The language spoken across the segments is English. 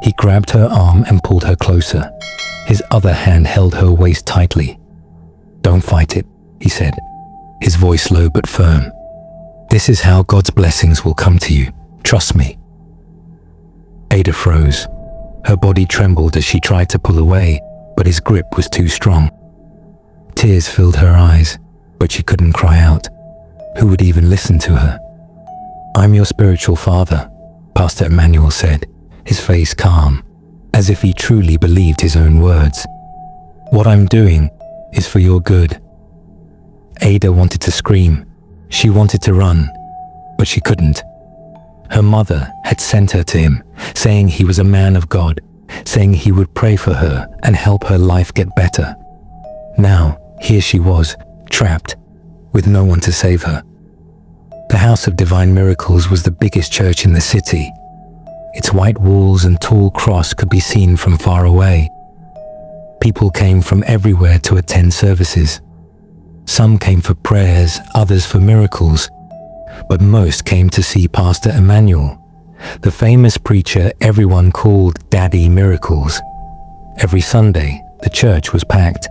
He grabbed her arm and pulled her closer. His other hand held her waist tightly. "Don't fight it," he said, his voice low but firm. "This is how God's blessings will come to you. Trust me." Ada froze. Her body trembled as she tried to pull away, but his grip was too strong. Tears filled her eyes, but she couldn't cry out. Who would even listen to her? "I'm your spiritual father," Pastor Emmanuel said, his face calm, as if he truly believed his own words. "What I'm doing is for your good." Ada wanted to scream. She wanted to run, but she couldn't. Her mother had sent her to him, saying he was a man of God, saying he would pray for her and help her life get better. Now, here she was, trapped, with no one to save her. The House of Divine Miracles was the biggest church in the city. Its white walls and tall cross could be seen from far away. People came from everywhere to attend services. Some came for prayers, others for miracles, but most came to see Pastor Emmanuel, the famous preacher everyone called Daddy Miracles. Every Sunday, the church was packed.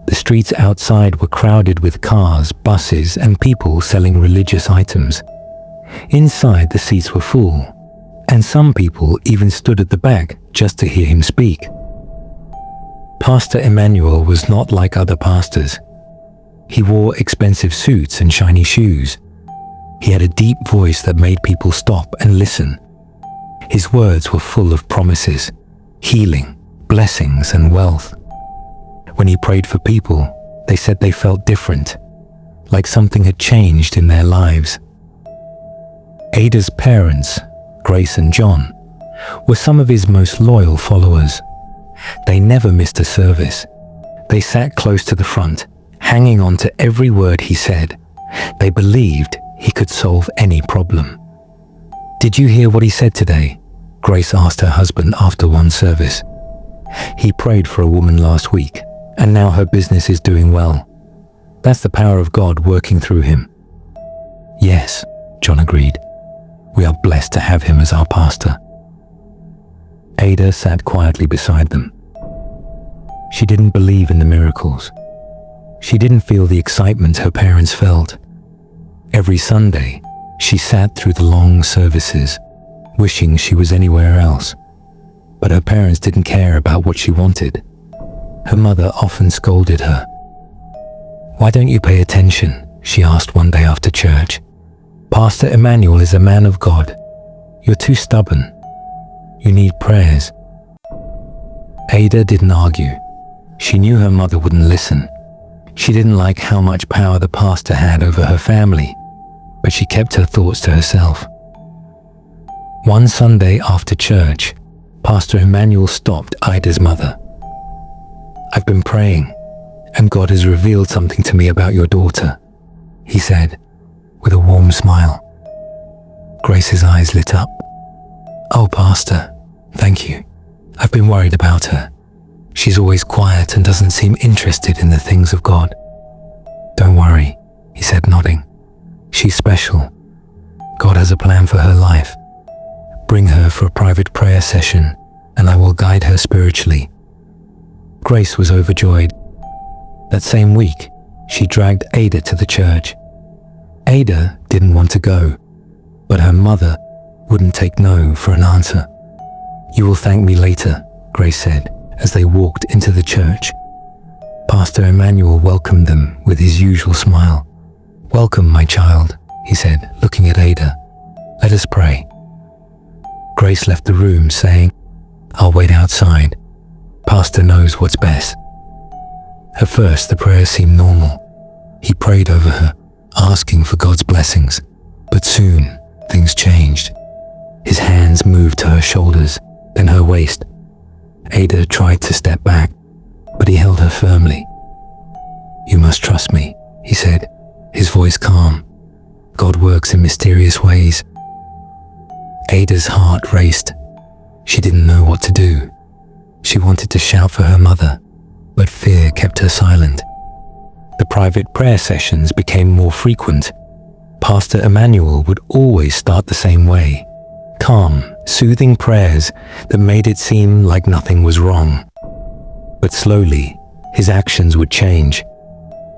The streets outside were crowded with cars, buses, and people selling religious items. Inside, the seats were full, and some people even stood at the back just to hear him speak. Pastor Emmanuel was not like other pastors. He wore expensive suits and shiny shoes. He had a deep voice that made people stop and listen. His words were full of promises, healing, blessings, and wealth. When he prayed for people, they said they felt different, like something had changed in their lives. Ada's parents, Grace and John, were some of his most loyal followers. They never missed a service. They sat close to the front, hanging on to every word he said. They believed he could solve any problem. "Did you hear what he said today?" Grace asked her husband after one service. "He prayed for a woman last week, and now her business is doing well. That's the power of God working through him." "Yes," John agreed. "We are blessed to have him as our pastor." Ada sat quietly beside them. She didn't believe in the miracles. She didn't feel the excitement her parents felt. Every Sunday, she sat through the long services, wishing she was anywhere else. But her parents didn't care about what she wanted. Her mother often scolded her. "Why don't you pay attention?" she asked one day after church. "Pastor Emmanuel is a man of God. You're too stubborn. You need prayers." Ada didn't argue. She knew her mother wouldn't listen. She didn't like how much power the pastor had over her family, but she kept her thoughts to herself. One Sunday after church, Pastor Emmanuel stopped Ida's mother. "I've been praying, and God has revealed something to me about your daughter," he said, with a warm smile. Grace's eyes lit up. "Oh, Pastor, thank you. I've been worried about her. She's always quiet and doesn't seem interested in the things of God." "Don't worry," he said, nodding. "She's special. God has a plan for her life. Bring her for a private prayer session, and I will guide her spiritually." Grace was overjoyed. That same week, she dragged Ada to the church. Ada didn't want to go, but her mother wouldn't take no for an answer. "You will thank me later," Grace said, as they walked into the church. Pastor Emmanuel welcomed them with his usual smile. "Welcome, my child," he said, looking at Ada. "Let us pray." Grace left the room, saying, "I'll wait outside. Pastor knows what's best." At first, the prayer seemed normal. He prayed over her, asking for God's blessings. But soon, things changed. His hands moved to her shoulders, then her waist. Ada tried to step back, but he held her firmly. "You must trust me," he said, his voice calm. "God works in mysterious ways." Ada's heart raced. She didn't know what to do. She wanted to shout for her mother, but fear kept her silent. The private prayer sessions became more frequent. Pastor Emmanuel would always start the same way, calm, soothing prayers that made it seem like nothing was wrong. But slowly, his actions would change.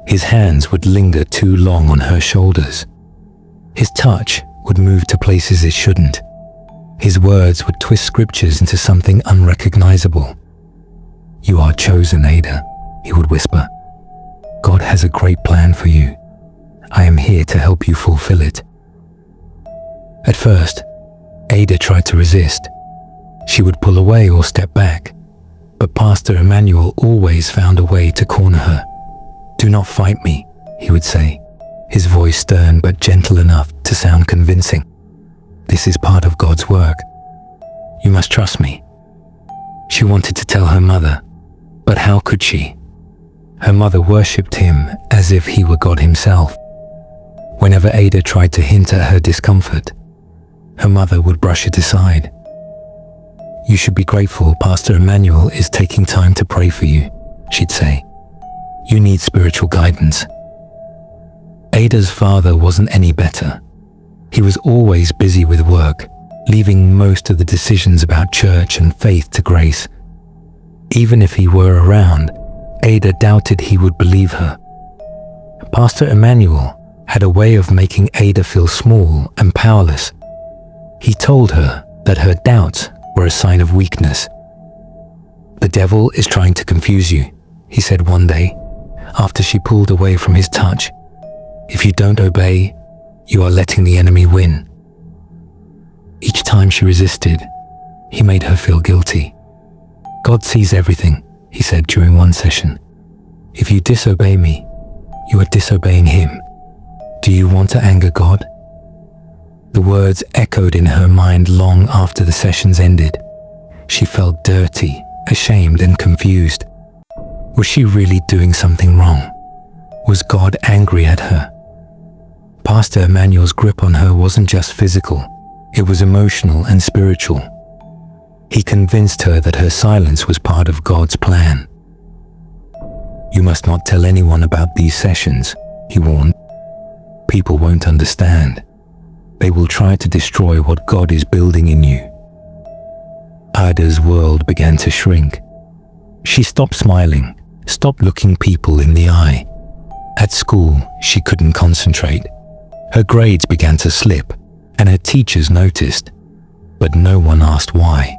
His hands would linger too long on her shoulders. His touch would move to places it shouldn't. His words would twist scriptures into something unrecognizable. "You are chosen, Ada," he would whisper. "God has a great plan for you. I am here to help you fulfill it." At first, Ada tried to resist. She would pull away or step back, but Pastor Emmanuel always found a way to corner her. "Do not fight me," he would say, his voice stern but gentle enough to sound convincing. "This is part of God's work. You must trust me." She wanted to tell her mother, but how could she? Her mother worshipped him as if he were God himself. Whenever Ada tried to hint at her discomfort, her mother would brush it aside. "You should be grateful Pastor Emmanuel is taking time to pray for you," she'd say. "You need spiritual guidance." Ada's father wasn't any better. He was always busy with work, leaving most of the decisions about church and faith to Grace. Even if he were around, Ada doubted he would believe her. Pastor Emmanuel had a way of making Ada feel small and powerless. He told her that her doubts were a sign of weakness. "The devil is trying to confuse you," he said one day, after she pulled away from his touch. "If you don't obey, you are letting the enemy win." Each time she resisted, he made her feel guilty. "God sees everything," he said during one session. "If you disobey me, you are disobeying him. Do you want to anger God?" The words echoed in her mind long after the sessions ended. She felt dirty, ashamed, and confused. Was she really doing something wrong? Was God angry at her? Pastor Emmanuel's grip on her wasn't just physical, it was emotional and spiritual. He convinced her that her silence was part of God's plan. "You must not tell anyone about these sessions," he warned. "People won't understand. They will try to destroy what God is building in you." Ada's world began to shrink. She stopped smiling, stopped looking people in the eye. At school, she couldn't concentrate. Her grades began to slip, and her teachers noticed, but no one asked why.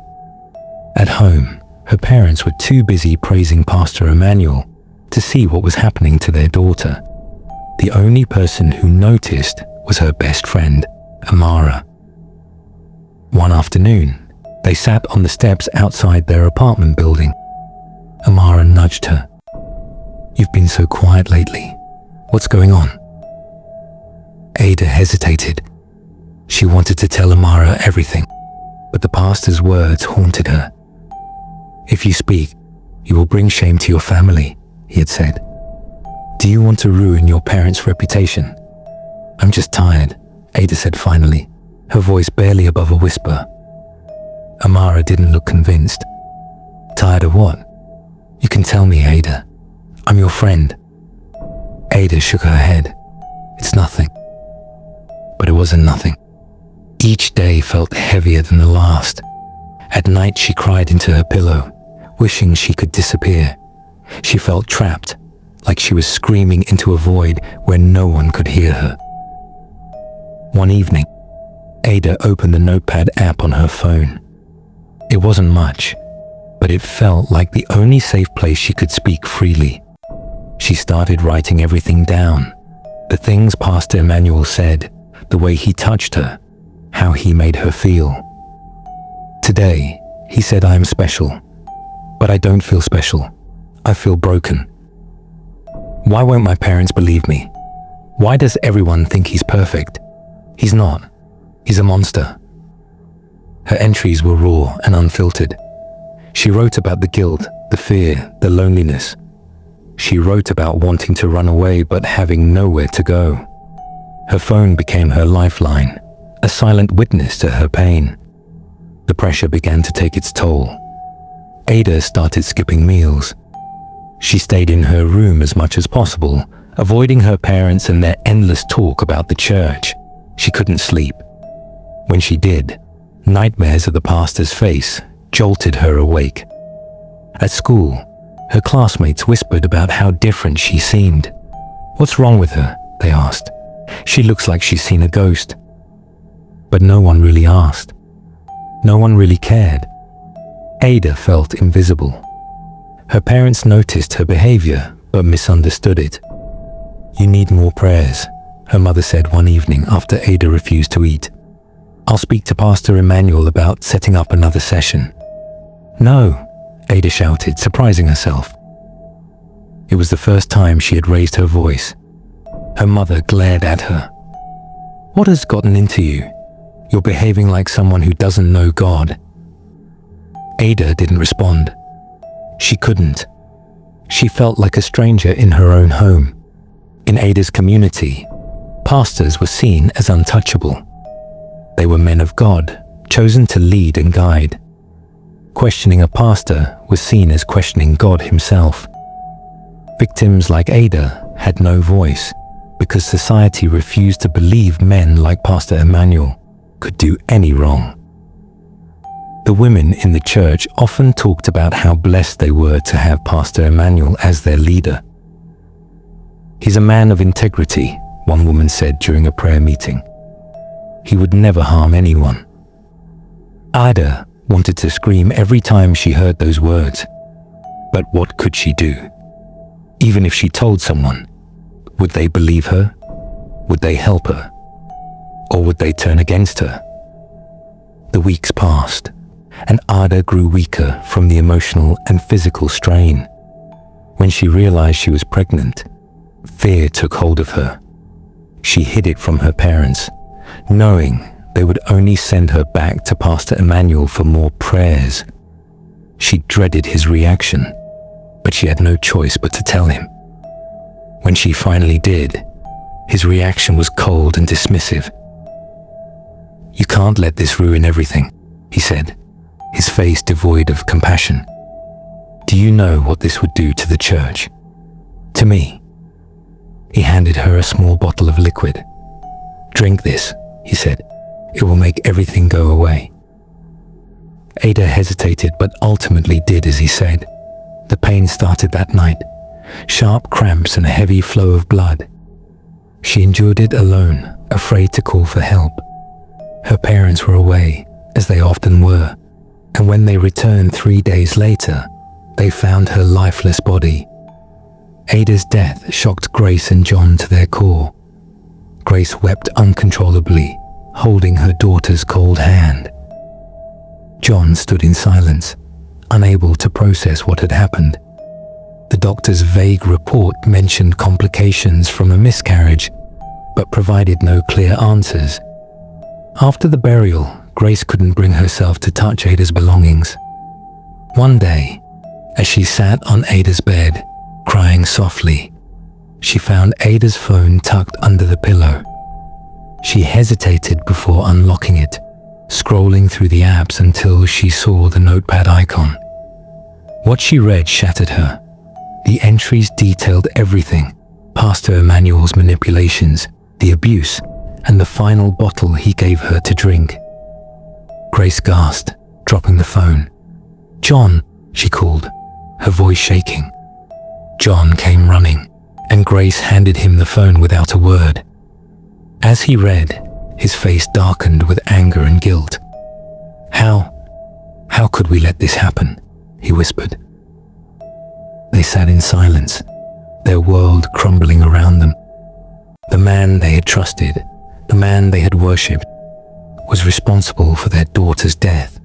At home, her parents were too busy praising Pastor Emmanuel to see what was happening to their daughter. The only person who noticed was her best friend, Amara. One afternoon, they sat on the steps outside their apartment building. Amara nudged her. "You've been so quiet lately. What's going on?" Ada hesitated. She wanted to tell Amara everything, but the pastor's words haunted her. "If you speak, you will bring shame to your family," he had said. "Do you want to ruin your parents' reputation?" "I'm just tired," Ada said finally, her voice barely above a whisper. Amara didn't look convinced. "Tired of what?" "You can tell me, Ada. I'm your friend." Ada shook her head. "It's nothing." But it wasn't nothing. Each day felt heavier than the last. At night she cried into her pillow, wishing she could disappear. She felt trapped, like she was screaming into a void where no one could hear her. One evening, Ada opened the notepad app on her phone. It wasn't much, but it felt like the only safe place she could speak freely. She started writing everything down. The things Pastor Emmanuel said, the way he touched her, how he made her feel. "Today, he said I am special, but I don't feel special. I feel broken. Why won't my parents believe me? Why does everyone think he's perfect? He's not. He's a monster." Her entries were raw and unfiltered. She wrote about the guilt, the fear, the loneliness. She wrote about wanting to run away but having nowhere to go. Her phone became her lifeline, a silent witness to her pain. The pressure began to take its toll. Ada started skipping meals. She stayed in her room as much as possible, avoiding her parents and their endless talk about the church. She couldn't sleep. When she did, Nightmares of the pastor's face jolted her awake. At school, her classmates whispered about how different she seemed. "What's wrong with her?" they asked. "She looks like she's seen a ghost." But no one really asked. No one really cared. Ada felt invisible. Her parents noticed her behavior, but misunderstood it. "You need more prayers," her mother said one evening after Ada refused to eat. "I'll speak to Pastor Emmanuel about setting up another session." "No," Ada shouted, surprising herself. It was the first time she had raised her voice. Her mother glared at her. "What has gotten into you? You're behaving like someone who doesn't know God." Ada didn't respond. She couldn't. She felt like a stranger in her own home. In Ada's community, pastors were seen as untouchable. They were men of God, chosen to lead and guide. Questioning a pastor was seen as questioning God himself. Victims like Ada had no voice because society refused to believe men like Pastor Emmanuel could do any wrong. The women in the church often talked about how blessed they were to have Pastor Emmanuel as their leader. "He's a man of integrity," one woman said during a prayer meeting. "He would never harm anyone." Ada wanted to scream every time she heard those words. But what could she do? Even if she told someone, would they believe her? Would they help her? Or would they turn against her? The weeks passed, and Ada grew weaker from the emotional and physical strain. When she realized she was pregnant, fear took hold of her. She hid it from her parents, knowing they would only send her back to Pastor Emmanuel for more prayers. She dreaded his reaction, but she had no choice but to tell him. When she finally did, his reaction was cold and dismissive. "You can't let this ruin everything," he said, his face devoid of compassion. "Do you know what this would do to the church? To me?" He handed her a small bottle of liquid. "Drink this," he said. "It will make everything go away." Ada hesitated but ultimately did as he said. The pain started that night, sharp cramps and a heavy flow of blood. She endured it alone, afraid to call for help. Her parents were away, as they often were, and when they returned 3 days later, they found her lifeless body. Ada's death shocked Grace and John to their core. Grace wept uncontrollably, holding her daughter's cold hand. John stood in silence, unable to process what had happened. The doctor's vague report mentioned complications from a miscarriage, but provided no clear answers. After the burial, Grace couldn't bring herself to touch Ada's belongings. One day, as she sat on Ada's bed, crying softly, she found Ada's phone tucked under the pillow. She hesitated before unlocking it, scrolling through the apps until she saw the notepad icon. What she read shattered her. The entries detailed everything: Pastor Emmanuel's manipulations, the abuse, and the final bottle he gave her to drink. Grace gasped, dropping the phone. "John," she called, her voice shaking. John came running, and Grace handed him the phone without a word. As he read, his face darkened with anger and guilt. How could we let this happen?" he whispered. They sat in silence, their world crumbling around them. The man they had trusted, the man they had worshipped, was responsible for their daughter's death.